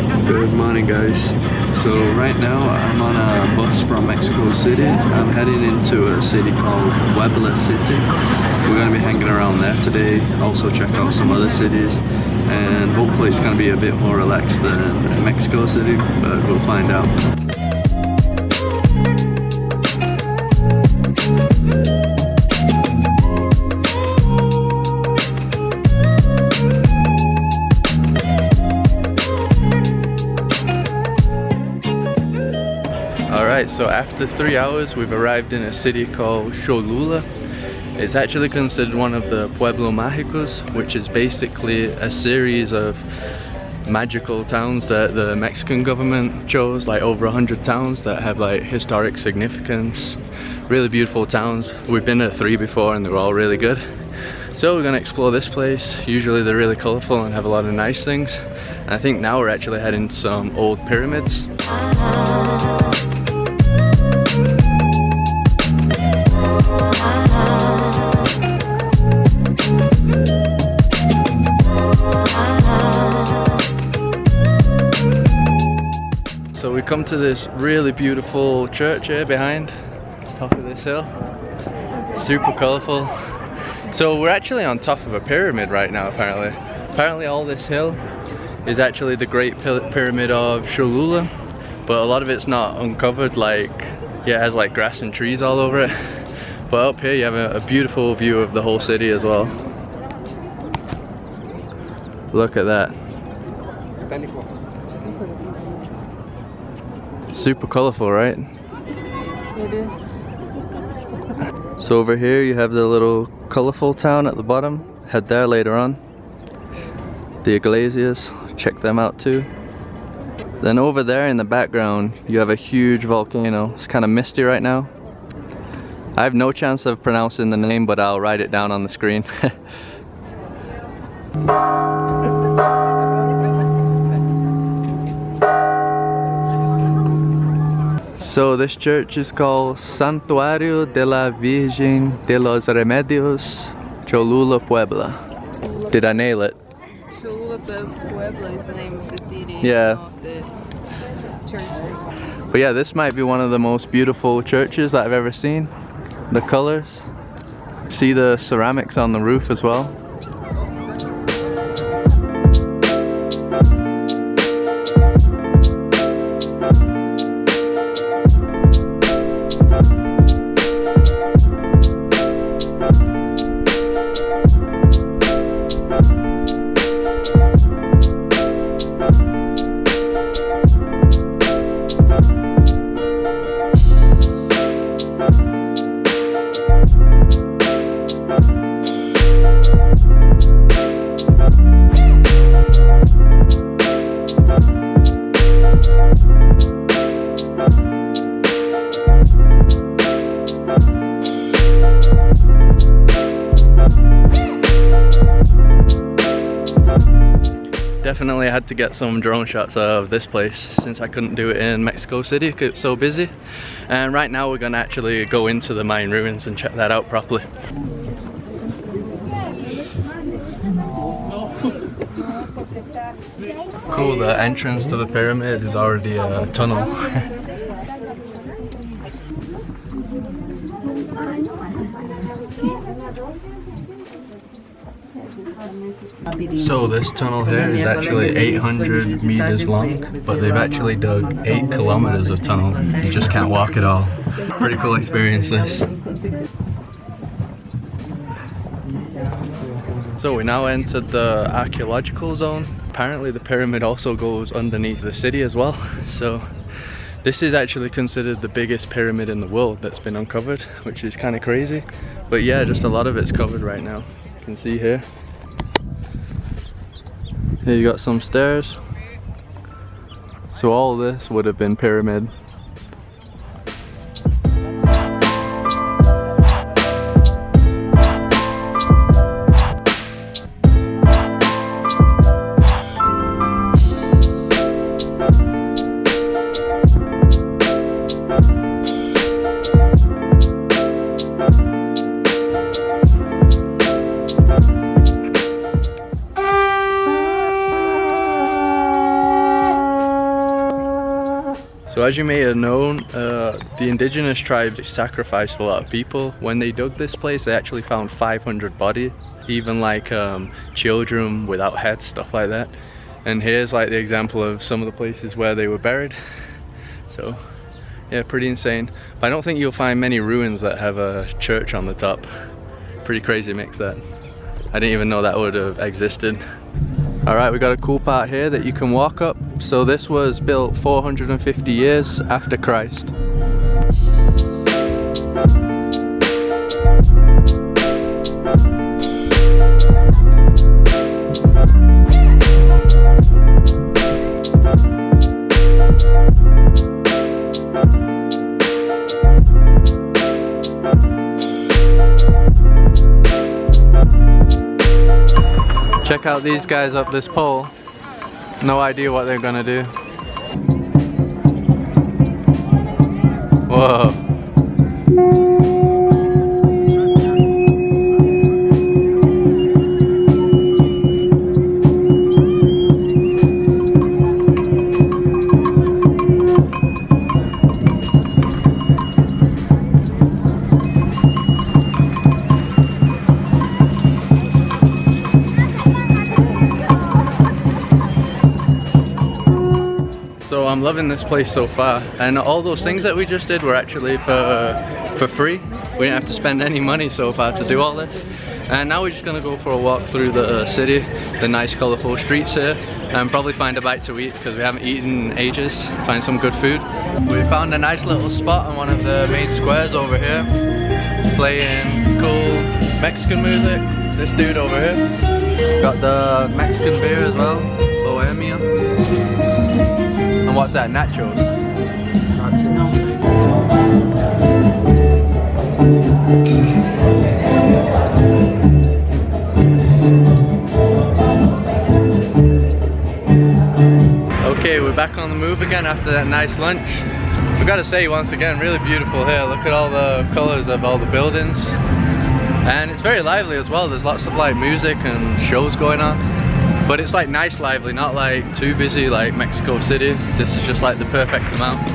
Good morning, guys. So right now I'm on a bus from Mexico City. I'm heading into a city called Pueblo City. We're going to be hanging around there today, also check out some other cities, and hopefully it's going to be a bit more relaxed than Mexico City, but we'll find out. Alright, so after 3 hours we've arrived in a city called Cholula. It's actually considered one of the Pueblo Magicos, which is basically a series of magical towns that the Mexican government chose, like over 100 towns that have like historic significance. Really beautiful towns. We've been to 3 before and they were all really good. So we're going to explore this place. Usually they're really colourful and have a lot of nice things. And I think now we're actually heading to some old pyramids. So we come to this really beautiful church here behind, top of this hill. Super colourful. So we're actually on top of a pyramid right now, apparently. Apparently all this hill is actually the Great Pyramid of Cholula, but a lot of it's not uncovered, like, yeah, it has like grass and trees all over it. But up here you have a beautiful view of the whole city as well. Look at that. Super colourful, right? It is. So over here you have the little colourful town at the bottom. Head there later on. The Iglesias, check them out too. Then over there in the background you have a huge volcano. It's kind of misty right now. I have no chance of pronouncing the name, but I'll write it down on the screen. So this church is called Santuario de la Virgen de los Remedios, Cholula, Puebla. Did I nail it? Cholula Pueblo is the name of the city. Yeah. Of the church. But yeah, this might be one of the most beautiful churches that I've ever seen. The colors. See the ceramics on the roof as well. Definitely had to get some drone shots of this place since I couldn't do it in Mexico City because it's so busy. And right now we're going to actually go into the Mayan ruins and check that out properly. Cool, the entrance to the pyramid is already a tunnel. So this tunnel here is actually 800 meters long, but they've actually dug 8 kilometers of tunnel. You just can't walk it all. Pretty cool experience this. So we now entered the archaeological zone. Apparently the pyramid also goes underneath the city as well. So this is actually considered the biggest pyramid in the world that's been uncovered, which is kind of crazy. But yeah, just a lot of it's covered right now. You can see here. Here you got some stairs. So all this would have been pyramid. So as you may have known, the indigenous tribes sacrificed a lot of people. When they dug this place, they actually found 500 bodies, even like children without heads, stuff like that. And here's like the example of some of the places where they were buried. So yeah, pretty insane. But I don't think you'll find many ruins that have a church on the top. Pretty crazy mix that. I didn't even know that would have existed. Alright, we got a cool part here that you can walk up. So this was built 450 years after Christ. Check out these guys up this pole. No idea what they're gonna do. Whoa. So I'm loving this place so far, and all those things that we just did were actually for free. We didn't have to spend any money so far to do all this. And now we're just gonna go for a walk through the city, the nice colourful streets here, and probably find a bite to eat because we haven't eaten in ages. Find some good food. We found a nice little spot on one of the main squares over here, playing cool Mexican music. This dude over here got the Mexican beer as well, Bohemia. And what's that? Nachos? Okay, we're back on the move again after that nice lunch. We gotta say once again, really beautiful here. Look at all the colors of all the buildings. And it's very lively as well. There's lots of like music and shows going on. But it's like nice lively, not like too busy like Mexico City. This is just like the perfect amount.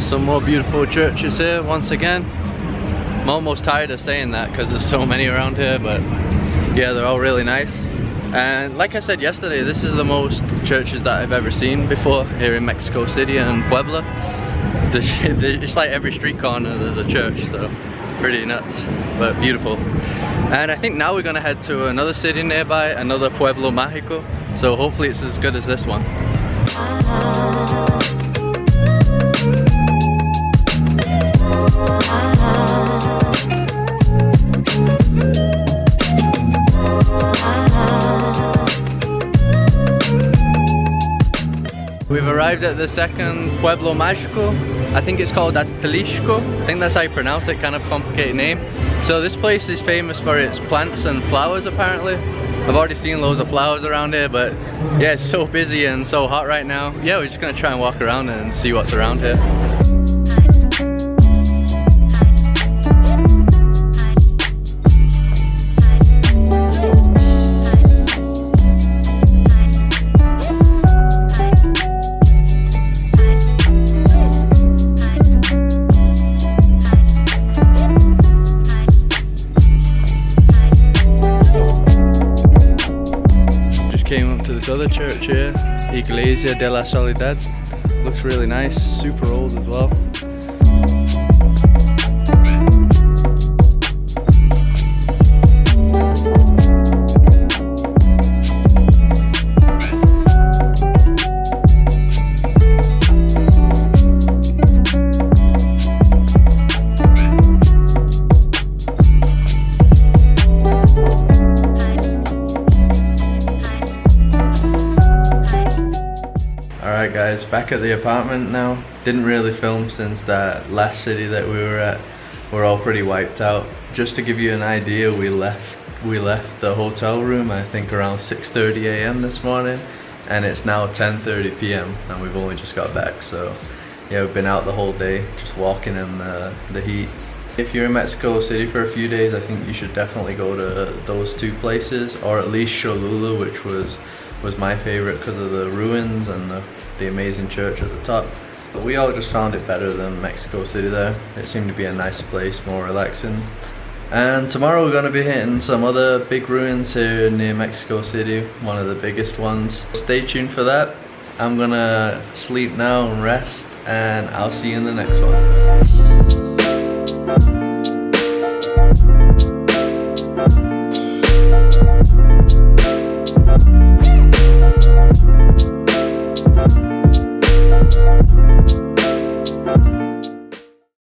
Some more beautiful churches here once again. I'm almost tired of saying that because there's so many around here, but yeah, they're all really nice. And like I said yesterday, this is the most churches that I've ever seen before here in Mexico City and Puebla. It's like every street corner there's a church, so pretty nuts, but beautiful. And I think now we're gonna head to another city nearby, another Pueblo Magico, so hopefully it's as good as this one. We've arrived at the second Pueblo Magico. I think it's called Atlixco. I think that's how you pronounce it, kind of complicated name. So this place is famous for its plants and flowers apparently. I've already seen loads of flowers around here, but yeah, it's so busy and so hot right now. Yeah, we're just gonna try and walk around and see what's around here. Came up to this other church here, Iglesia de la Soledad. Looks really nice, super old as well. back at the apartment now. Didn't really film since that last city that we were at. We're all pretty wiped out. Just to give you an idea, we left the hotel room I think around 6:30 a.m. this morning, and it's now 10:30 p.m. and we've only just got back. So yeah, we've been out the whole day just walking in the heat. If you're in Mexico City for a few days, I think you should definitely go to those two places, or at least Cholula, which was my favorite because of the ruins and the amazing church at the top. But we all just found it better than Mexico City there. It seemed to be a nice place, more relaxing. And tomorrow we're going to be hitting some other big ruins here near Mexico City, one of the biggest ones. Stay tuned for that. I'm gonna sleep now and rest, and I'll see you in the next one.